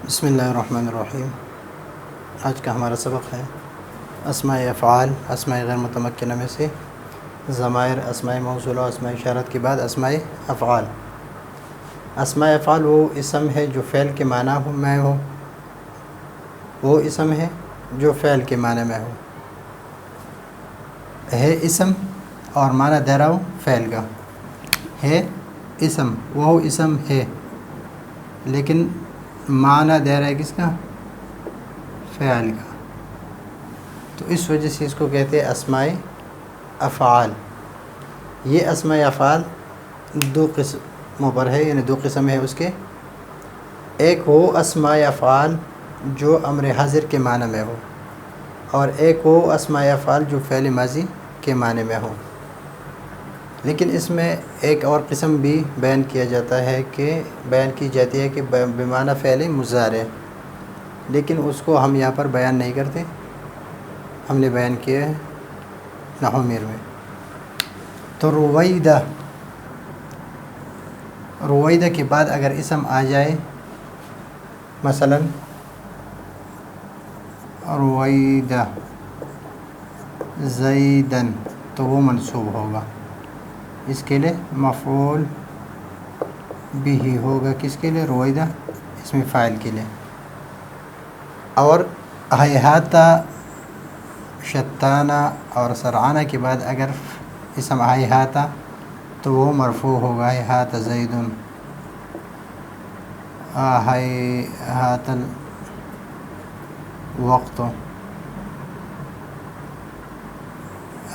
بسم اللہ الرحمن الرحیم۔ آج کا ہمارا سبق ہے اسماء افعال، اسماء غیر متمکنہ میں سے ضمائر، اسماء موصولہ، اسماء اشارت کے بعد اسماء افعال۔ اسماء افعال وہ اسم ہے جو فعل کے معنی میں ہو، وہ اسم ہے جو فعل کے معنی میں ہو، ہے اسم اور معنی دے رہا ہوں فعل کا، ہے اسم، وہ اسم ہے لیکن معنی دے رہا ہے کس کا؟ فعل کا۔ تو اس وجہ سے اس کو کہتے ہیں اسماء افعال۔ یہ اسماء افعال دو قسموں پر ہے، یعنی دو قسم ہے اس کے۔ ایک وہ اسماء افعال جو امر حاضر کے معنی میں ہو، اور ایک وہ اسماء افعال جو فعل ماضی کے معنی میں ہو۔ لیکن اس میں ایک اور قسم بھی بیان کیا جاتا ہے بیان کی جاتی ہے کہ بمعنی فعل مضارع، لیکن اس کو ہم یہاں پر بیان نہیں کرتے، ہم نے بیان کیا ہے نحو میر میں۔ تو رویدہ کے بعد اگر اسم آ جائے، مثلا رویدہ زیدن، تو وہ منصوب ہوگا، اس کے لیے مفعول بھی ہوگا، کس کے لیے؟ رویدہ اسم فاعل کے لیے۔ اور ہیہاتہ، شتانہ اور سرعانہ کے بعد اگر اسم ہیہاتہ تو وہ مرفوع ہوگا، ہیہات زیدن، ہیہات الوقت،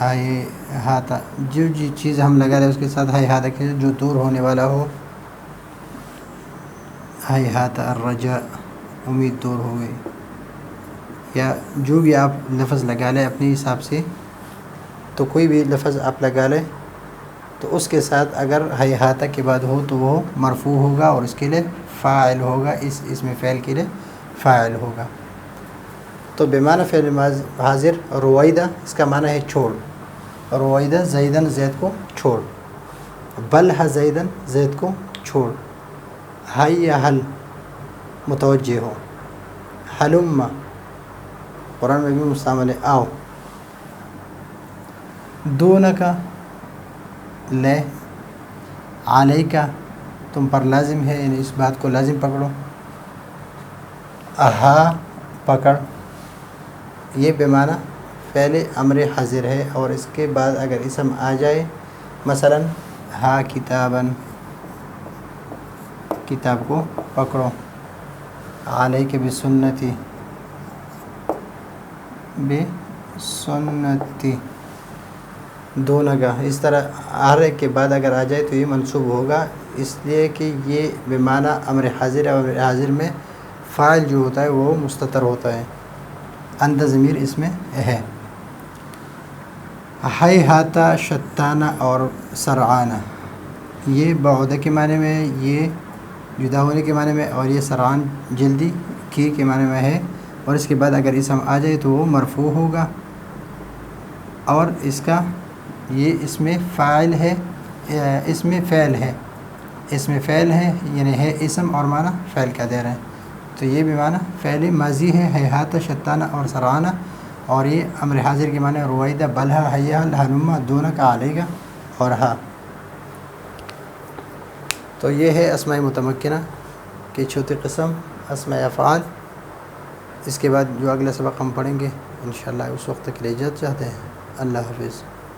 ہیہات جو چیز ہم لگا رہے ہیں اس کے ساتھ ہیہات کے جو دور ہونے والا ہو، ہیہات الرجاء، امید دور ہو گئی، یا جو بھی آپ لفظ لگا لیں اپنے حساب سے، تو کوئی بھی لفظ آپ لگا لیں تو اس کے ساتھ اگر ہیہاتہ کے بعد ہو تو وہ مرفوع ہوگا اور اس کے لیے فاعل ہوگا، اس میں فعل کے لیے فاعل ہوگا۔ تو بمعنی فعل حاضر رویدہ، اس کا معنی ہے چھوڑ، رویدہ زیدن، زید کو چھوڑ، بلہ زیدن، زید کو چھوڑ، ہی حل متوجہ ہو، حلم قرآن میں بھی مستعمل ہے آؤ، دونکا لے، علیکا تم پر لازم ہے، یعنی اس بات کو لازم پکڑو، ہا پکڑ، یہ بمعنی فعل امر حاضر ہے۔ اور اس کے بعد اگر اسم آ جائے، مثلا ہا کتاباً، کتاب کو پکڑو، علیک بسنتی، بسنتی، دونگا، اس طرح ہر ایک کے بعد اگر آ جائے تو یہ منصوب ہوگا، اس لیے کہ یہ بمعنی امر حاضر ہے، اور امر حاضر میں فاعل جو ہوتا ہے وہ مستتر ہوتا ہے، اندر ضمیر اس میں ہے۔ ہیہاتہ، شتانہ اور سرعانہ، یہ بعودہ کے معنی میں، یہ جدا ہونے کے معنی میں، اور یہ سرعان جلدی کی کے معنی میں ہے۔ اور اس کے بعد اگر اسم آ جائے تو وہ مرفوع ہوگا، اور اس کا یہ اس میں فاعل ہے، اس میں فعل ہے، اس میں فعل ہے، یعنی ہے اسم اور معنی فعل کا دے رہے ہیں، تو یہ بھی معنی فعل ماضی ہے، ہیہاتہ، شتانہ اور سرعانہ، اور یہ امر حاضر کے معنی رویدہ، بلہ، حیہ، حلم، دونکا، علیکا اور ہا۔ تو یہ ہے اسماء متمکنہ کی چھوٹی قسم، اسماء افعال۔ اس کے بعد جو اگلا سبق ہم پڑھیں گے انشاءاللہ، اس وقت کے لیے اجازت چاہتے ہیں۔ اللہ حافظ۔